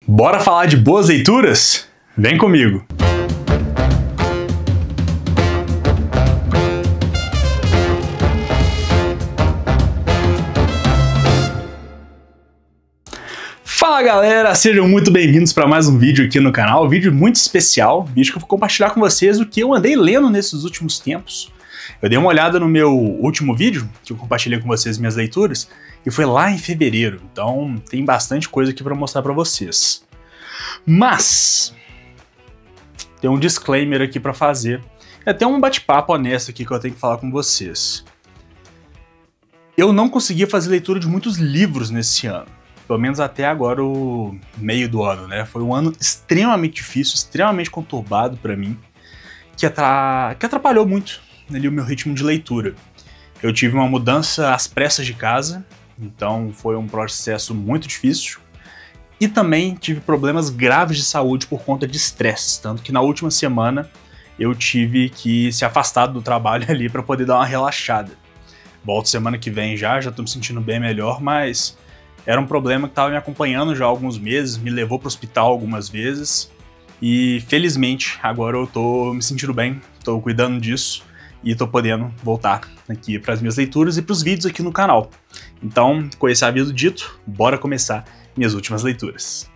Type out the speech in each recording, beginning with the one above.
Bora falar de boas leituras? Vem comigo! Fala galera, sejam muito bem-vindos para mais um vídeo aqui no canal, um vídeo muito especial, vídeo que eu vou compartilhar com vocês o que eu andei lendo nesses últimos tempos. Eu dei uma olhada no meu último vídeo, que eu compartilhei com vocês minhas leituras, e foi lá em fevereiro, então tem bastante coisa aqui para mostrar para vocês. Mas tem um disclaimer aqui para fazer, é até um bate-papo honesto aqui que eu tenho que falar com vocês. Eu não consegui fazer leitura de muitos livros nesse ano. Pelo menos até agora o meio do ano, né? Foi um ano extremamente difícil, extremamente conturbado para mim, que atrapalhou muito ali o meu ritmo de leitura. Eu tive uma mudança às pressas de casa, então foi um processo muito difícil. E também tive problemas graves de saúde por conta de estresse, tanto que na última semana eu tive que se afastar do trabalho ali para poder dar uma relaxada. Volto semana que vem já tô me sentindo bem melhor, mas era um problema que estava me acompanhando já há alguns meses, me levou para o hospital algumas vezes e felizmente agora eu tô me sentindo bem, tô cuidando disso e tô podendo voltar aqui para as minhas leituras e para os vídeos aqui no canal. Então, com esse aviso dito, bora começar minhas últimas leituras.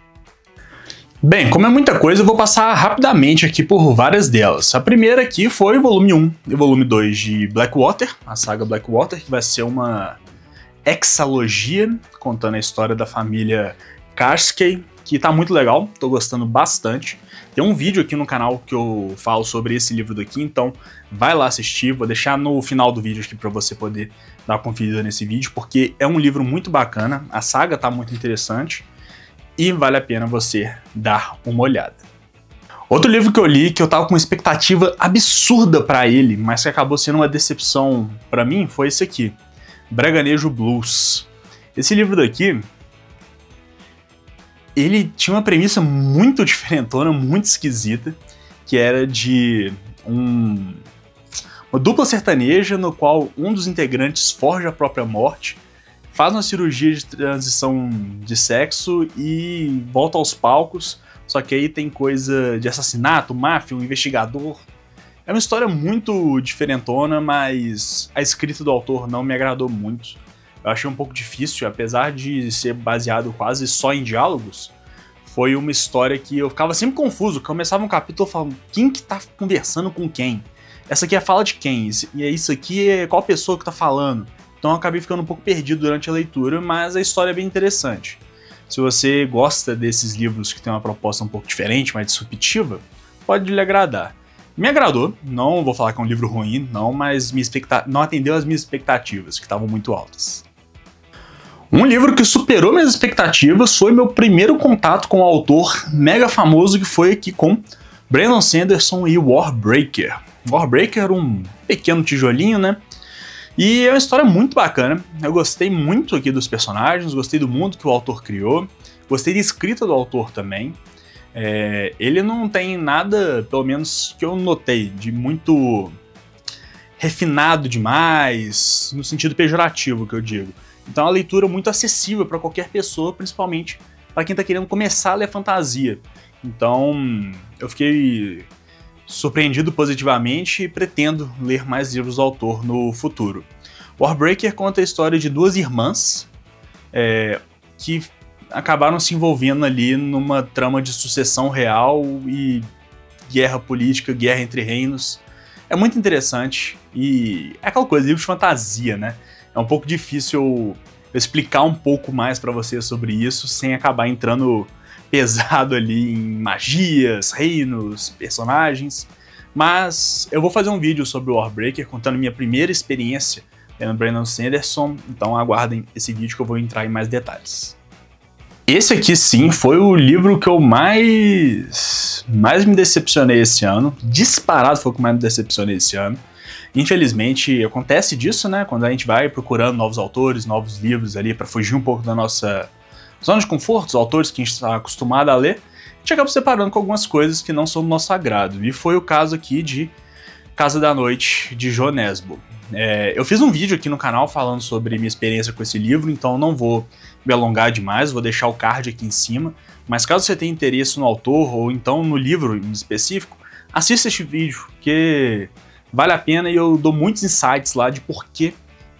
Bem, como é muita coisa, eu vou passar rapidamente aqui por várias delas. A primeira aqui foi o volume 1 e o volume 2 de Blackwater, a saga Blackwater, que vai ser uma hexalogia, contando a história da família Karski, que tá muito legal, tô gostando bastante. Tem um vídeo aqui no canal que eu falo sobre esse livro daqui, então vai lá assistir, vou deixar no final do vídeo aqui para você poder dar uma conferida nesse vídeo, porque é um livro muito bacana, a saga tá muito interessante e vale a pena você dar uma olhada. Outro livro que eu li, que eu tava com uma expectativa absurda para ele, mas que acabou sendo uma decepção para mim, foi esse aqui, Braganejo Blues. Esse livro daqui, ele tinha uma premissa muito diferentona, muito esquisita, que era de uma dupla sertaneja no qual um dos integrantes forja a própria morte, faz uma cirurgia de transição de sexo e volta aos palcos, só que aí tem coisa de assassinato, máfia, um investigador. É uma história muito diferentona, mas a escrita do autor não me agradou muito. Eu achei um pouco difícil, apesar de ser baseado quase só em diálogos. Foi uma história que eu ficava sempre confuso. Começava um capítulo falando, quem que tá conversando com quem? Essa aqui é a fala de quem? E isso aqui é qual pessoa que tá falando? Então eu acabei ficando um pouco perdido durante a leitura, mas a história é bem interessante. Se você gosta desses livros que tem uma proposta um pouco diferente, mais disruptiva, pode lhe agradar. Me agradou, não vou falar que é um livro ruim, não, mas não atendeu às minhas expectativas, que estavam muito altas. Um livro que superou minhas expectativas foi meu primeiro contato com um autor mega famoso, que foi aqui com Brandon Sanderson e Warbreaker. Warbreaker, um pequeno tijolinho, né? E é uma história muito bacana, eu gostei muito aqui dos personagens, gostei do mundo que o autor criou, gostei da escrita do autor também. Ele não tem nada, pelo menos que eu notei, de muito refinado demais, no sentido pejorativo que eu digo. Então é uma leitura muito acessível para qualquer pessoa, principalmente para quem está querendo começar a ler fantasia. Então eu fiquei surpreendido positivamente e pretendo ler mais livros do autor no futuro. Warbreaker conta a história de duas irmãs que acabaram se envolvendo ali numa trama de sucessão real e guerra política, guerra entre reinos. É muito interessante e é aquela coisa, livro de fantasia, né? É um pouco difícil eu explicar um pouco mais pra você sobre isso sem acabar entrando pesado ali em magias, reinos, personagens. Mas eu vou fazer um vídeo sobre o Warbreaker contando minha primeira experiência lendo Brandon Sanderson, então aguardem esse vídeo que eu vou entrar em mais detalhes. Esse aqui sim foi o livro que eu mais me decepcionei esse ano, disparado foi o que mais me decepcionei esse ano. Infelizmente acontece disso, né, quando a gente vai procurando novos autores, novos livros ali para fugir um pouco da nossa zona de conforto, os autores que a gente está acostumado a ler, a gente acaba se separando com algumas coisas que não são do nosso agrado, e foi o caso aqui de Casa da Noite, de Jo Nesbø. Eu fiz um vídeo aqui no canal falando sobre minha experiência com esse livro, então não vou me alongar demais, vou deixar o card aqui em cima, mas caso você tenha interesse no autor ou então no livro em específico, assista este vídeo, que vale a pena e eu dou muitos insights lá de por que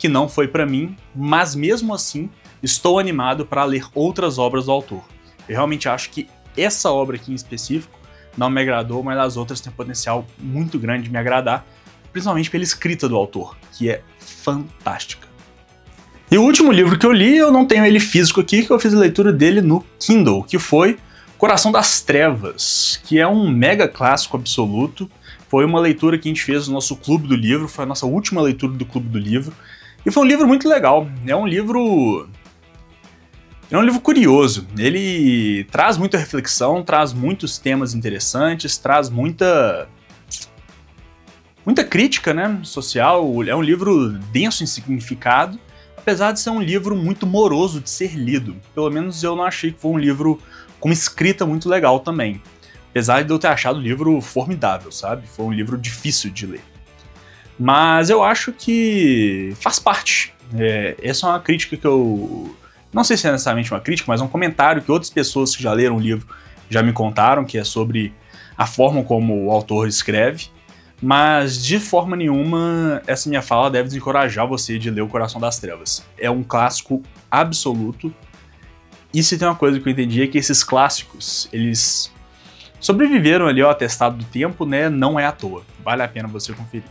não foi para mim, mas mesmo assim estou animado para ler outras obras do autor. Eu realmente acho que essa obra aqui em específico não me agradou, mas as outras têm potencial muito grande de me agradar, principalmente pela escrita do autor, que é fantástica. E o último livro que eu li, eu não tenho ele físico aqui, que eu fiz a leitura dele no Kindle, que foi Coração das Trevas, que é um mega clássico absoluto. Foi uma leitura que a gente fez no nosso Clube do Livro, foi a nossa última leitura do Clube do Livro, e foi um livro muito legal. É um livro curioso, ele traz muita reflexão, traz muitos temas interessantes, traz muita crítica, né, social. É um livro denso em significado, apesar de ser um livro muito moroso de ser lido. Pelo menos eu não achei que foi um livro com uma escrita muito legal também. Apesar de eu ter achado o livro formidável, sabe? Foi um livro difícil de ler. Mas eu acho que faz parte. Essa é uma crítica que eu... Não sei se é necessariamente uma crítica, mas um comentário que outras pessoas que já leram o livro já me contaram, que é sobre a forma como o autor escreve. Mas, de forma nenhuma, essa minha fala deve desencorajar você de ler O Coração das Trevas. É um clássico absoluto. E se tem uma coisa que eu entendi é que esses clássicos, eles sobreviveram ali ao atestado do tempo, né? Não é à toa. Vale a pena você conferir.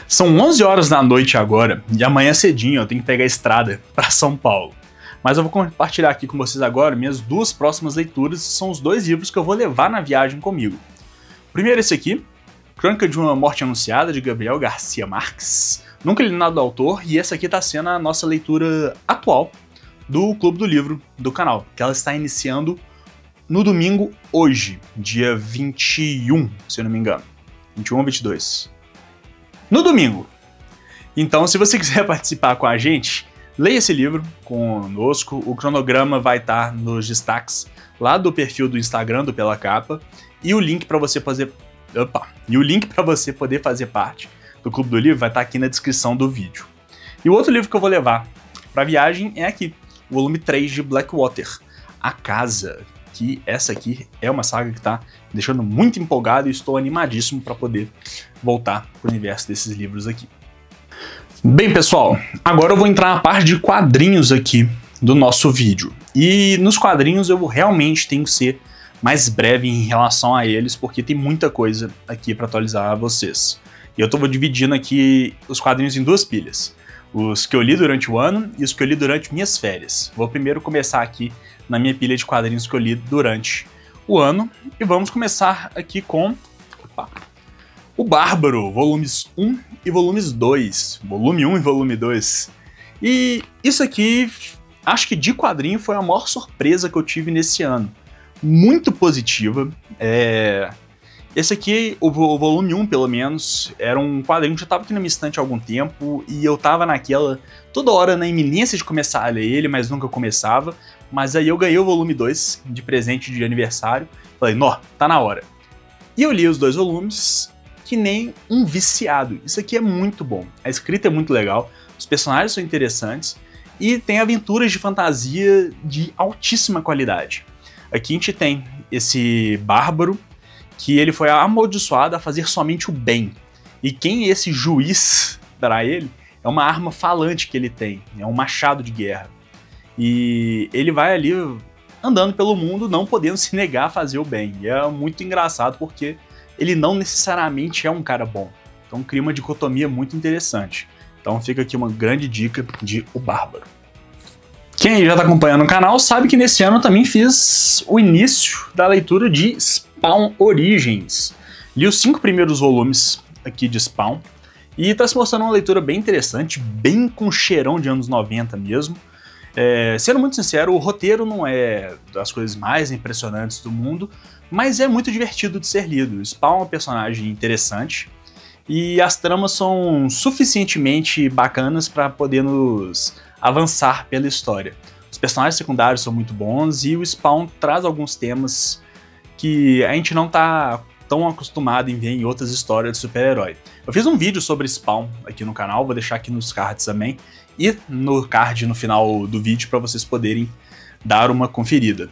São 11 horas da noite agora, e amanhã cedinho eu tenho que pegar a estrada para São Paulo. Mas eu vou compartilhar aqui com vocês agora minhas duas próximas leituras, são os dois livros que eu vou levar na viagem comigo. Primeiro esse aqui, Crônica de uma Morte Anunciada, de Gabriel Garcia Marques. Nunca li nada do autor, e essa aqui está sendo a nossa leitura atual do Clube do Livro do canal, que ela está iniciando no domingo hoje, dia 21, se eu não me engano. 21 ou 22. No domingo. Então, se você quiser participar com a gente, leia esse livro conosco. O cronograma vai estar nos destaques lá do perfil do Instagram do Pela Capa. E o link para você fazer... E o link para você poder fazer parte do Clube do Livro vai estar aqui na descrição do vídeo. E o outro livro que eu vou levar para a viagem é aqui, o volume 3 de Blackwater, A Casa, que essa aqui é uma saga que está me deixando muito empolgado e estou animadíssimo para poder voltar para o universo desses livros aqui. Bem, pessoal, agora eu vou entrar na parte de quadrinhos aqui do nosso vídeo. E nos quadrinhos eu realmente tenho que ser mais breve em relação a eles, porque tem muita coisa aqui para atualizar a vocês. E eu estou dividindo aqui os quadrinhos em duas pilhas. Os que eu li durante o ano e os que eu li durante minhas férias. Vou primeiro começar aqui na minha pilha de quadrinhos que eu li durante o ano. E vamos começar aqui com O Bárbaro, volumes 1 e volumes 2. Volume 1 e volume 2. E isso aqui, acho que de quadrinho foi a maior surpresa que eu tive nesse ano. Muito positiva. Esse aqui, o volume 1 pelo menos, era um quadrinho que já estava aqui na minha estante há algum tempo e eu tava naquela, toda hora na iminência de começar a ler ele, mas nunca começava. Mas aí eu ganhei o volume 2 de presente de aniversário, falei, nó, tá na hora. E eu li os dois volumes que nem um viciado. Isso aqui é muito bom, a escrita é muito legal, os personagens são interessantes e tem aventuras de fantasia de altíssima qualidade. Aqui a gente tem esse bárbaro, que ele foi amaldiçoado a fazer somente o bem. E quem é esse juiz para ele é uma arma falante que ele tem, é um machado de guerra. E ele vai ali andando pelo mundo não podendo se negar a fazer o bem. E é muito engraçado porque ele não necessariamente é um cara bom. Então cria uma dicotomia muito interessante. Então fica aqui uma grande dica de O Bárbaro. Quem já está acompanhando o canal sabe que nesse ano eu também fiz o início da leitura de Spawn Origins. Li os 5 primeiros volumes aqui de Spawn e está se mostrando uma leitura bem interessante, bem com cheirão de anos 90 mesmo. Sendo muito sincero, o roteiro não é das coisas mais impressionantes do mundo, mas é muito divertido de ser lido. Spawn é um personagem interessante e as tramas são suficientemente bacanas para poder nos avançar pela história. Os personagens secundários são muito bons e o Spawn traz alguns temas que a gente não tá tão acostumado em ver em outras histórias de super-herói. Eu fiz um vídeo sobre Spawn aqui no canal, vou deixar aqui nos cards também, e no card no final do vídeo para vocês poderem dar uma conferida.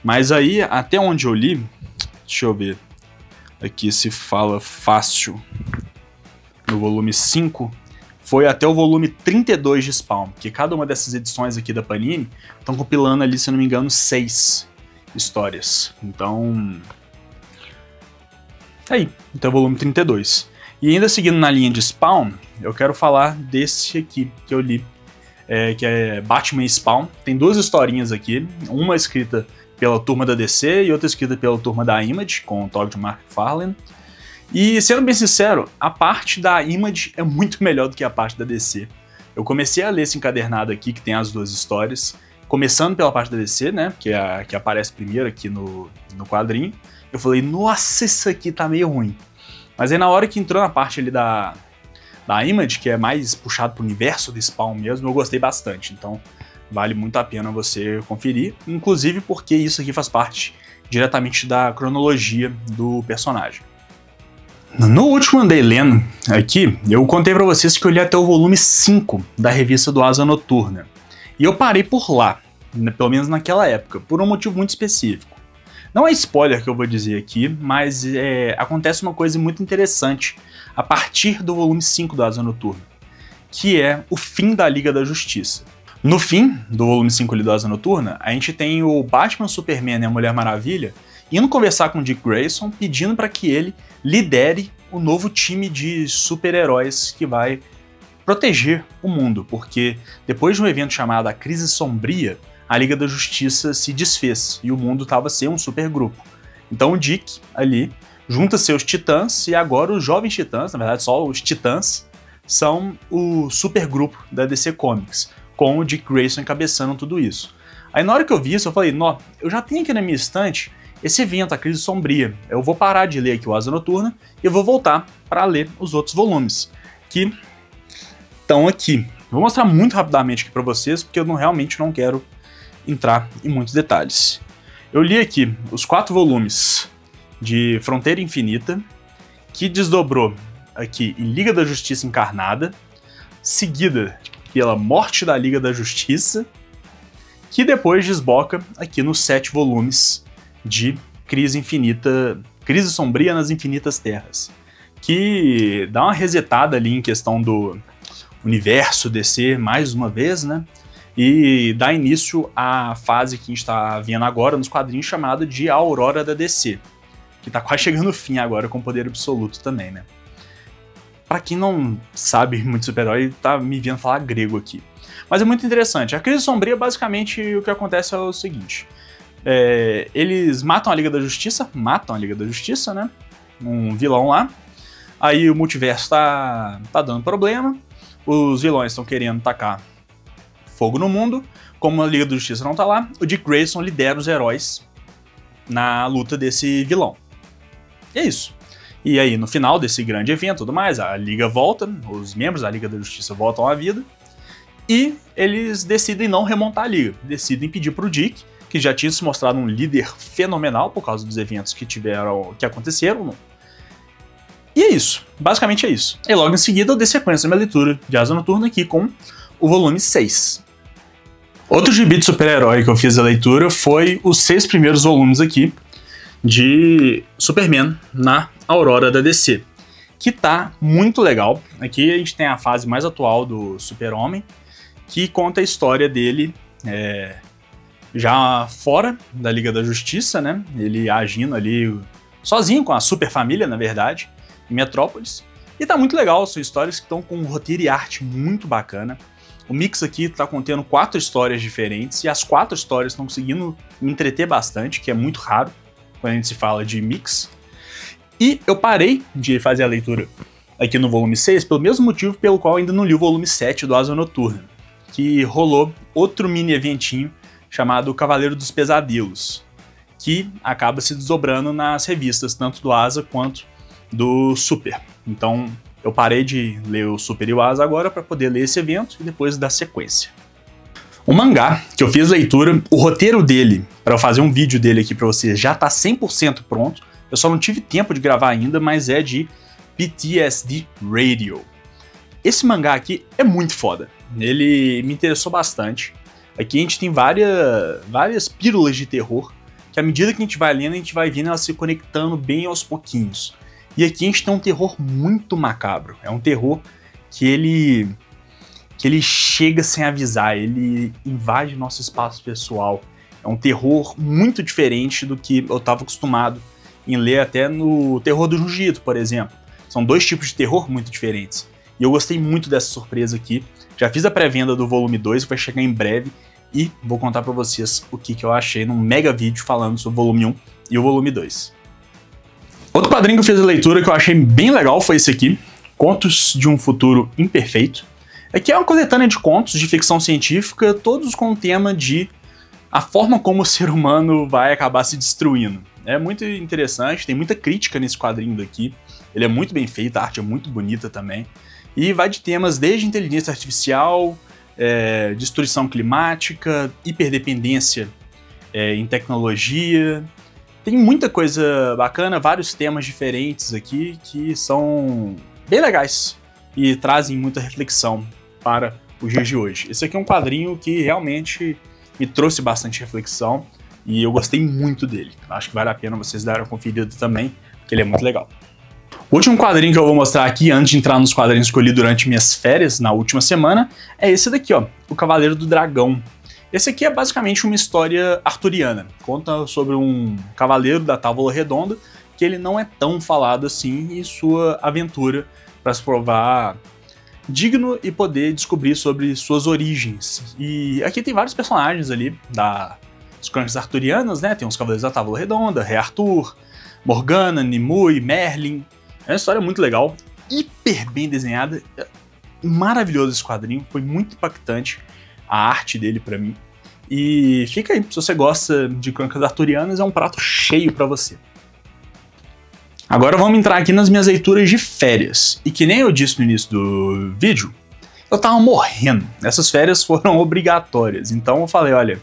Mas aí, até onde eu li, deixa eu ver aqui se fala fácil, no volume 5, foi até o volume 32 de Spawn, porque cada uma dessas edições aqui da Panini estão compilando ali, se não me engano, 6 histórias. Então, aí, até o volume 32. E ainda seguindo na linha de Spawn, eu quero falar desse aqui que eu li, que é Batman Spawn. Tem 2 historinhas aqui, uma escrita pela turma da DC e outra escrita pela turma da Image, com o Todd McFarlane. E, sendo bem sincero, a parte da Image é muito melhor do que a parte da DC. Eu comecei a ler esse encadernado aqui, que tem as 2 histórias, começando pela parte da DC, né, que é a que aparece primeiro aqui no quadrinho. Eu falei, nossa, isso aqui tá meio ruim. Mas aí na hora que entrou na parte ali da Image, que é mais puxado pro universo do Spawn mesmo, eu gostei bastante. Então vale muito a pena você conferir, inclusive porque isso aqui faz parte diretamente da cronologia do personagem. No último Andei Lendo aqui, eu contei pra vocês que eu li até o volume 5 da revista do Asa Noturna. E eu parei por lá, pelo menos naquela época, por um motivo muito específico. Não é spoiler que eu vou dizer aqui, mas acontece uma coisa muito interessante a partir do volume 5 do Asa Noturna, que é o fim da Liga da Justiça. No fim do volume 5 do Asa Noturna, a gente tem o Batman, Superman e a Mulher Maravilha indo conversar com o Dick Grayson, pedindo para que ele lidere o novo time de super-heróis que vai proteger o mundo, porque depois de um evento chamado a Crise Sombria, a Liga da Justiça se desfez e o mundo estava a ser um supergrupo. Então o Dick ali junta seus titãs e agora os jovens titãs, na verdade só os titãs, são o supergrupo da DC Comics, com o Dick Grayson encabeçando tudo isso. Aí na hora que eu vi isso eu falei, nó, eu já tenho aqui na minha estante esse evento, a Crise Sombria. Eu vou parar de ler aqui o Asa Noturna e eu vou voltar para ler os outros volumes, que estão aqui. Vou mostrar muito rapidamente aqui para vocês, porque eu realmente não quero entrar em muitos detalhes. Eu li aqui os 4 volumes de Fronteira Infinita, que desdobrou aqui em Liga da Justiça Encarnada, seguida pela Morte da Liga da Justiça, que depois desboca aqui nos 7 volumes de Crise Sombria nas Infinitas Terras, que dá uma resetada ali em questão do universo DC mais uma vez, né? E dá início à fase que a gente está vendo agora nos quadrinhos, chamada de A Aurora da DC, que está quase chegando ao fim agora com poder absoluto também, né? Pra quem não sabe muito super-herói, tá me vendo falar grego aqui. Mas é muito interessante. A Crise Sombria, basicamente, o que acontece é o seguinte. Eles matam a Liga da Justiça, né? Um vilão lá. Aí o multiverso tá dando problema. Os vilões estão querendo tacar fogo no mundo. Como a Liga da Justiça não tá lá, o Dick Grayson lidera os heróis na luta desse vilão. E é isso. E aí, no final desse grande evento e tudo mais, a Liga volta, os membros da Liga da Justiça voltam à vida, e eles decidem não remontar a Liga. Decidem pedir pro Dick, que já tinha se mostrado um líder fenomenal por causa dos eventos que aconteceram. E é isso. Basicamente é isso. E logo em seguida eu dei sequência na minha leitura de Asa Noturna aqui com o volume 6. Outro gibi de super-herói que eu fiz a leitura foi os 6 primeiros volumes aqui de Superman na Aurora da DC, que tá muito legal. Aqui a gente tem a fase mais atual do Super-Homem, que conta a história dele já fora da Liga da Justiça, né? Ele agindo ali sozinho com a super família, na verdade, em Metrópolis. E tá muito legal, são histórias que estão com um roteiro e arte muito bacana. O mix aqui tá contendo 4 histórias diferentes, e as 4 histórias estão conseguindo me entreter bastante, que é muito raro quando a gente se fala de mix. E eu parei de fazer a leitura aqui no volume 6 pelo mesmo motivo pelo qual ainda não li o volume 7 do Asa Noturna, que rolou outro mini eventinho chamado Cavaleiro dos Pesadelos, que acaba se desdobrando nas revistas, tanto do Asa quanto do Super. Então eu parei de ler o Super e o Asa agora para poder ler esse evento e depois dar sequência. O mangá, que eu fiz leitura, o roteiro dele, para eu fazer um vídeo dele aqui para vocês, já tá 100% pronto. Eu só não tive tempo de gravar ainda, mas é de PTSD Radio. Esse mangá aqui é muito foda. Ele me interessou bastante. Aqui a gente tem várias pílulas de terror, que à medida que a gente vai lendo, a gente vai vendo elas se conectando bem aos pouquinhos. E aqui a gente tem um terror muito macabro. É um terror que ele chega sem avisar, ele invade nosso espaço pessoal. É um terror muito diferente do que eu estava acostumado em ler até no terror do Junji Ito, por exemplo. São dois tipos de terror muito diferentes. E eu gostei muito dessa surpresa aqui. Já fiz a pré-venda do volume 2, vai chegar em breve. E vou contar pra vocês o que eu achei num mega vídeo falando sobre o volume 1 e o volume 2. Outro quadrinho que eu fiz a leitura que eu achei bem legal foi esse aqui, Contos de um Futuro Imperfeito. Aqui é uma coletânea de contos de ficção científica, todos com o tema de a forma como o ser humano vai acabar se destruindo. É muito interessante, tem muita crítica nesse quadrinho daqui. Ele é muito bem feito, a arte é muito bonita também. E vai de temas desde inteligência artificial, destruição climática, hiperdependência em tecnologia. Tem muita coisa bacana, vários temas diferentes aqui que são bem legais e trazem muita reflexão para os dias de hoje. Esse aqui é um quadrinho que realmente me trouxe bastante reflexão e eu gostei muito dele. Acho que vale a pena vocês darem uma conferida também, porque ele é muito legal. O último quadrinho que eu vou mostrar aqui, antes de entrar nos quadrinhos que eu li durante minhas férias, na última semana, é esse daqui, ó, O Cavaleiro do Dragão. Esse aqui é basicamente uma história arturiana. Conta sobre um cavaleiro da Távola Redonda, que ele não é tão falado assim, e sua aventura para se provar digno e poder descobrir sobre suas origens. E aqui tem vários personagens ali das crônicas arturianas, né? Tem os Cavaleiros da Távola Redonda, Rei Arthur, Morgana, Nimue, Merlin. É uma história muito legal, hiper bem desenhada, maravilhoso esse quadrinho, foi muito impactante a arte dele pra mim. E fica aí, se você gosta de crônicas arturianas, é um prato cheio pra você. Agora vamos entrar aqui nas minhas leituras de férias. E que nem eu disse no início do vídeo, eu tava morrendo. Essas férias foram obrigatórias, então eu falei, olha,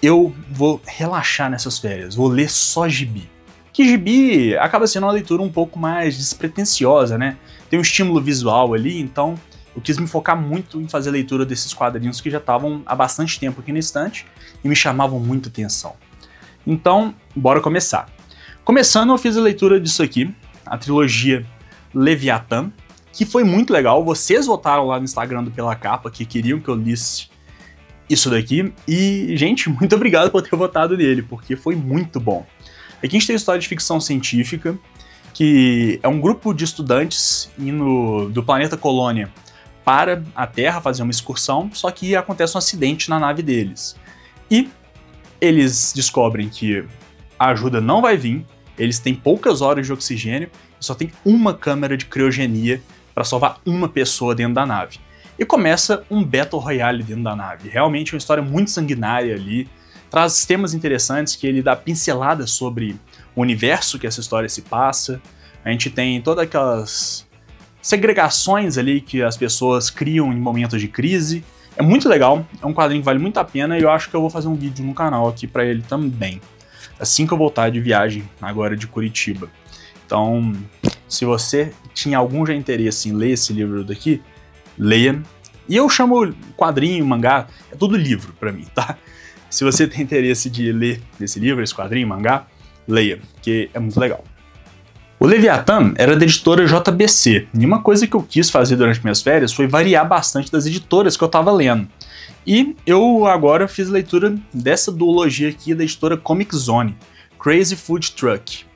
eu vou relaxar nessas férias, vou ler só gibi. Que gibi acaba sendo uma leitura um pouco mais despretensiosa, né? Tem um estímulo visual ali, então eu quis me focar muito em fazer a leitura desses quadrinhos que já estavam há bastante tempo aqui na estante e me chamavam muita atenção. Então, bora começar. Começando, eu fiz a leitura disso aqui, a trilogia Leviatã, que foi muito legal. Vocês votaram lá no Instagram do Pela Capa que queriam que eu lisse isso daqui. E, gente, muito obrigado por ter votado nele, porque foi muito bom. Aqui a gente tem a história de ficção científica, que é um grupo de estudantes indo do planeta Colônia para a Terra fazer uma excursão, só que acontece um acidente na nave deles. E eles descobrem que a ajuda não vai vir, eles têm poucas horas de oxigênio e só tem uma câmera de criogenia para salvar uma pessoa dentro da nave. E começa um Battle Royale dentro da nave. Realmente é uma história muito sanguinária ali, traz temas interessantes que ele dá pinceladas sobre o universo que essa história se passa. A gente tem todas aquelas segregações ali que as pessoas criam em momentos de crise. É muito legal, é um quadrinho que vale muito a pena e eu acho que eu vou fazer um vídeo no canal aqui pra ele também. Assim que eu voltar de viagem agora de Curitiba. Então, se você tinha algum já interesse em ler esse livro daqui, leia. E eu chamo quadrinho, mangá, é tudo livro pra mim, tá? Se você tem interesse de ler esse livro, esse quadrinho, mangá, leia, porque é muito legal. O Leviatã era da editora JBC, e uma coisa que eu quis fazer durante minhas férias foi variar bastante das editoras que eu tava lendo. E eu agora fiz leitura dessa duologia aqui da editora Comic Zone, Crazy Food Truck.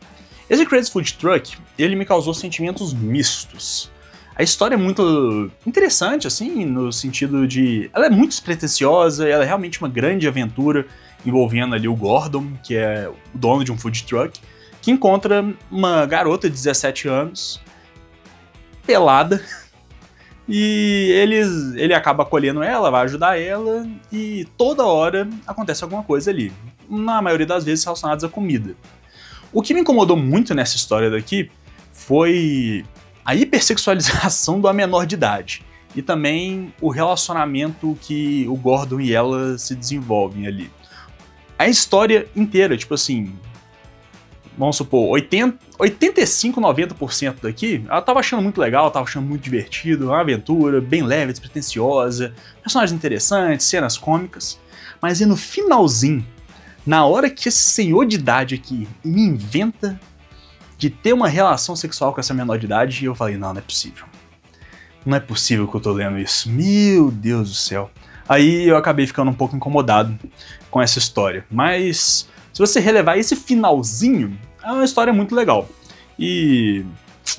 Esse Crazy Food Truck, ele me causou sentimentos mistos. A história é muito interessante, assim, no sentido de... ela é muito despretensiosa, ela é realmente uma grande aventura envolvendo ali o Gordon, que é o dono de um food truck, que encontra uma garota de 17 anos, pelada, e ele acaba acolhendo ela, vai ajudar ela, e toda hora acontece alguma coisa ali, na maioria das vezes relacionadas à comida. O que me incomodou muito nessa história daqui foi a hipersexualização do menor de idade, e também o relacionamento que o Gordon e ela se desenvolvem ali. A história inteira, tipo assim, vamos supor, 85, 90% daqui, ela tava achando muito legal, tava achando muito divertido, uma aventura bem leve, despretensiosa, personagens interessantes, cenas cômicas, mas é no finalzinho, na hora que esse senhor de idade aqui me inventa de ter uma relação sexual com essa menor de idade, eu falei, não, não é possível. Não é possível que eu tô lendo isso. Meu Deus do céu. Aí eu acabei ficando um pouco incomodado com essa história. Mas se você relevar esse finalzinho, é uma história muito legal. E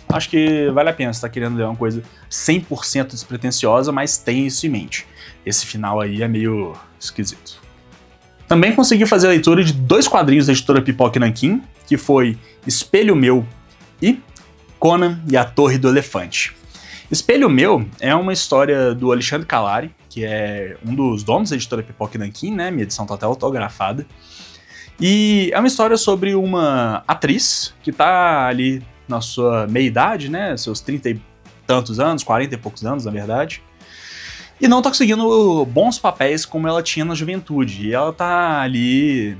acho que vale a pena se tá querendo ler uma coisa 100% despretensiosa, mas tem isso em mente. Esse final aí é meio esquisito. Também consegui fazer a leitura de 2 quadrinhos da editora Pipoca Nanquim, que foi Espelho Meu e Conan e a Torre do Elefante. Espelho Meu é uma história do Alexandre Calari, que é um dos donos da editora Pipoca Nanquim, né? Minha edição tá até autografada. E é uma história sobre uma atriz que tá ali na sua meia-idade, né? Seus 30 e tantos anos, 40 e poucos anos, na verdade. E não tá conseguindo bons papéis como ela tinha na juventude. E ela tá ali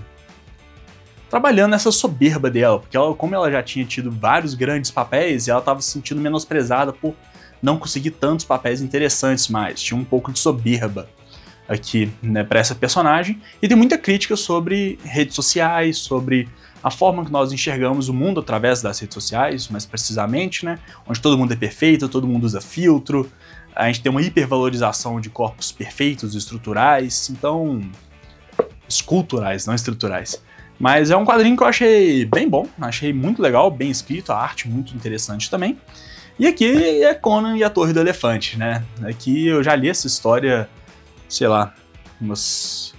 trabalhando nessa soberba dela, porque ela, como ela já tinha tido vários grandes papéis, ela tava se sentindo menosprezada por não conseguir tantos papéis interessantes mais. Tinha um pouco de soberba aqui, né, para essa personagem. E tem muita crítica sobre redes sociais, sobre a forma que nós enxergamos o mundo através das redes sociais, mais precisamente, né, onde todo mundo é perfeito, todo mundo usa filtro, a gente tem uma hipervalorização de corpos perfeitos, estruturais, então esculturais, não estruturais. Mas é um quadrinho que eu achei bem bom, achei muito legal, bem escrito, a arte muito interessante também. E aqui é Conan e a Torre do Elefante, né? Aqui eu já li essa história, sei lá, umas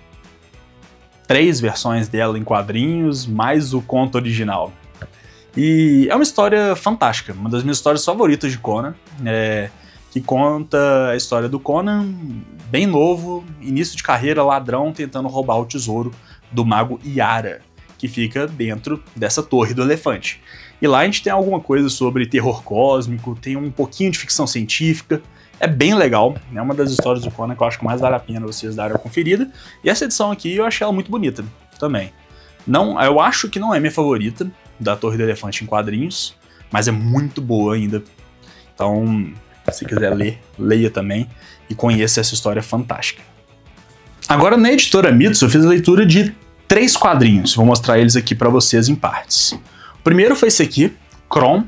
3 versões dela em quadrinhos, mais o conto original. E é uma história fantástica, uma das minhas histórias favoritas de Conan, que conta a história do Conan, bem novo, início de carreira, ladrão, tentando roubar o tesouro do mago Yara, que fica dentro dessa Torre do Elefante. E lá a gente tem alguma coisa sobre terror cósmico, tem um pouquinho de ficção científica, é bem legal, é uma das histórias do Conan que eu acho que mais vale a pena vocês darem a conferida, e essa edição aqui eu achei ela muito bonita também. Não, eu acho que não é minha favorita da Torre do Elefante em quadrinhos, mas é muito boa ainda, então se quiser ler, leia também e conheça essa história fantástica. Agora na editora Mitos eu fiz a leitura de 3 quadrinhos, vou mostrar eles aqui para vocês em partes. O primeiro foi esse aqui, Kron,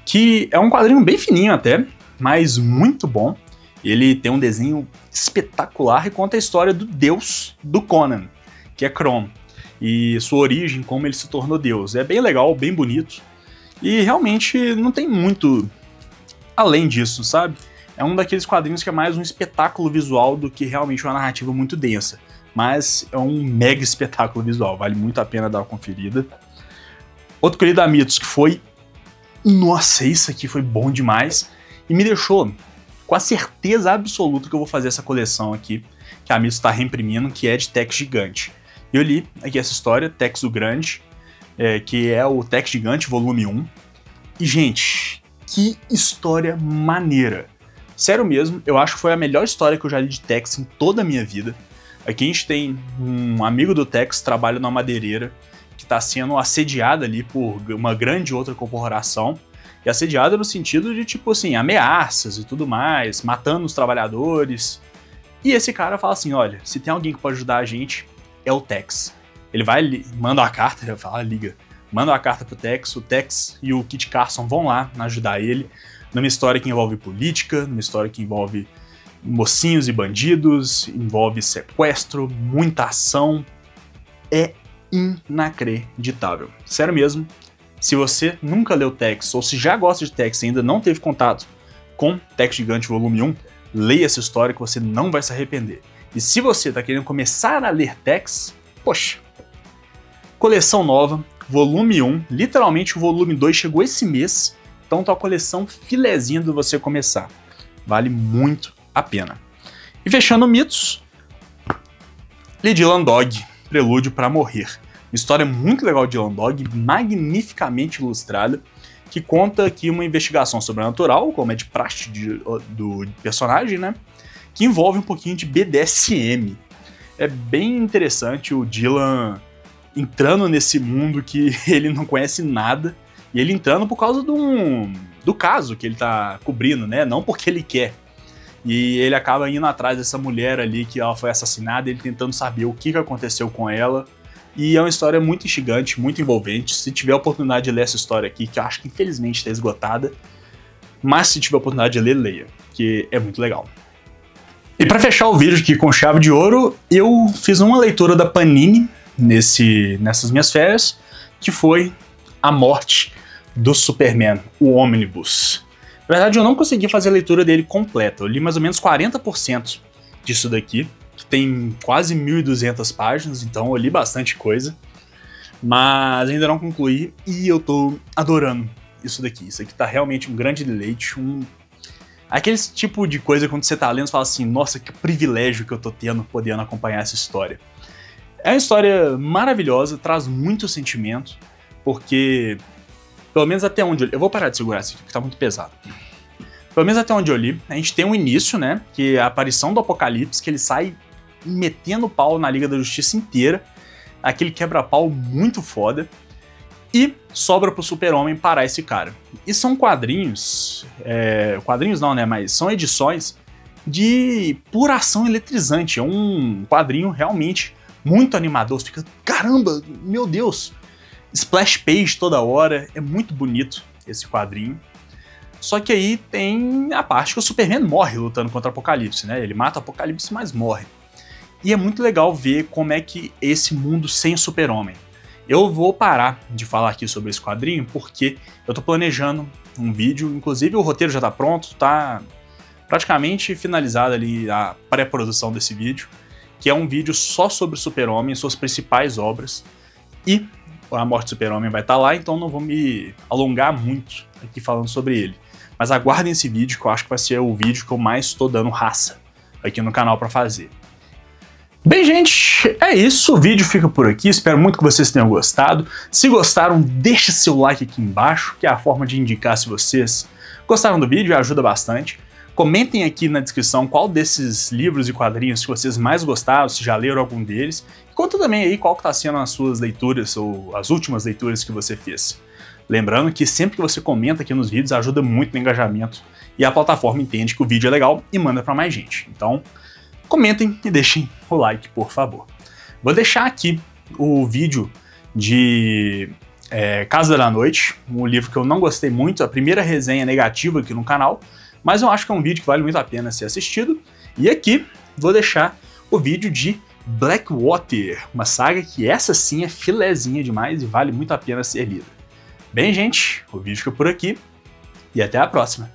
que é um quadrinho bem fininho até, mas muito bom. Ele tem um desenho espetacular e conta a história do deus do Conan, que é Kron, e sua origem, como ele se tornou deus. É bem legal, bem bonito, e realmente não tem muito além disso, sabe? É um daqueles quadrinhos que é mais um espetáculo visual do que realmente uma narrativa muito densa, mas é um mega espetáculo visual, vale muito a pena dar uma conferida. Outro querido da Mitos que foi, nossa, isso aqui foi bom demais, e me deixou com a certeza absoluta que eu vou fazer essa coleção aqui, que a Mitos está reimprimindo, que é de Tex Gigante. Eu li aqui essa história, Tex o Grande, que é o Tex Gigante volume 1, e gente, que história maneira. Sério mesmo, eu acho que foi a melhor história que eu já li de Tex em toda a minha vida. Aqui a gente tem um amigo do Tex que trabalha numa madeireira, que está sendo assediada ali por uma grande outra corporação, e assediada no sentido de, tipo assim, ameaças e tudo mais, matando os trabalhadores. E esse cara fala assim, olha, se tem alguém que pode ajudar a gente, é o Tex. Ele vai, manda uma carta, ele fala, liga, manda uma carta pro Tex, o Tex e o Kit Carson vão lá ajudar ele, numa história que envolve política, numa história que envolve mocinhos e bandidos, envolve sequestro, muita ação. É inacreditável. Sério mesmo, se você nunca leu Tex, ou se já gosta de Tex e ainda não teve contato com Tex Gigante Volume 1, leia essa história que você não vai se arrepender. E se você está querendo começar a ler Tex, poxa, coleção nova, Volume 1, literalmente o Volume 2 chegou esse mês, então tá a coleção filezinha de você começar. Vale muito a pena. E fechando Mitos, li Dylan Dog, Prelúdio para Morrer. Uma história muito legal de Dylan Dog, magnificamente ilustrada, que conta aqui uma investigação sobrenatural, como é de praxe do personagem, né? Que envolve um pouquinho de BDSM. É bem interessante, o Dylan entrando nesse mundo que ele não conhece nada, e ele entrando por causa do caso que ele tá cobrindo, né? Não porque ele quer. E ele acaba indo atrás dessa mulher ali que ela foi assassinada, ele tentando saber o que aconteceu com ela. E é uma história muito instigante, muito envolvente. Se tiver a oportunidade de ler essa história aqui, que eu acho que infelizmente está esgotada, mas se tiver a oportunidade de ler, leia, que é muito legal. E para fechar o vídeo aqui com chave de ouro, eu fiz uma leitura da Panini nessas minhas férias, que foi A Morte do Superman, o Ônibus. Na verdade, eu não consegui fazer a leitura dele completa. Eu li mais ou menos 40% disso daqui, que tem quase 1.200 páginas, então eu li bastante coisa. Mas ainda não concluí e eu tô adorando isso daqui. Isso aqui tá realmente um grande deleite, aquele tipo de coisa quando você tá lendo e fala assim, nossa, que privilégio que eu tô tendo podendo acompanhar essa história. É uma história maravilhosa, traz muito sentimento, porque... Pelo menos até onde eu vou parar de segurar isso aqui, porque tá muito pesado. Pelo menos até onde eu li, a gente tem um início, né? Que é a aparição do Apocalipse, que ele sai metendo pau na Liga da Justiça inteira. Aquele quebra-pau muito foda. E sobra pro Super-Homem parar esse cara. E são quadrinhos... quadrinhos não, né? Mas são edições de pura ação eletrizante. É um quadrinho realmente muito animador. Você fica, caramba, meu Deus... Splash page toda hora, é muito bonito esse quadrinho. Só que aí tem a parte que o Superman morre lutando contra o Apocalipse, né? Ele mata o Apocalipse, mas morre. E é muito legal ver como é que esse mundo sem o Super-Homem. Eu vou parar de falar aqui sobre esse quadrinho porque eu tô planejando um vídeo, inclusive o roteiro já tá pronto, tá praticamente finalizada ali a pré-produção desse vídeo, que é um vídeo só sobre o Super-Homem, suas principais obras. E A Morte do Super-Homem vai estar lá, então não vou me alongar muito aqui falando sobre ele. Mas aguardem esse vídeo, que eu acho que vai ser o vídeo que eu mais estou dando raça aqui no canal para fazer. Bem, gente, é isso. O vídeo fica por aqui. Espero muito que vocês tenham gostado. Se gostaram, deixa seu like aqui embaixo, que é a forma de indicar se vocês gostaram do vídeo e ajuda bastante. Comentem aqui na descrição qual desses livros e quadrinhos que vocês mais gostaram, se já leram algum deles. Conta também aí qual que tá sendo as suas leituras ou as últimas leituras que você fez. Lembrando que sempre que você comenta aqui nos vídeos ajuda muito no engajamento e a plataforma entende que o vídeo é legal e manda para mais gente. Então, comentem e deixem o like, por favor. Vou deixar aqui o vídeo de Casa da Noite, um livro que eu não gostei muito, a primeira resenha negativa aqui no canal, mas eu acho que é um vídeo que vale muito a pena ser assistido. E aqui vou deixar o vídeo de Blackwater, uma saga que essa sim é filezinha demais e vale muito a pena ser lida. Bem, gente, o vídeo fica por aqui e até a próxima.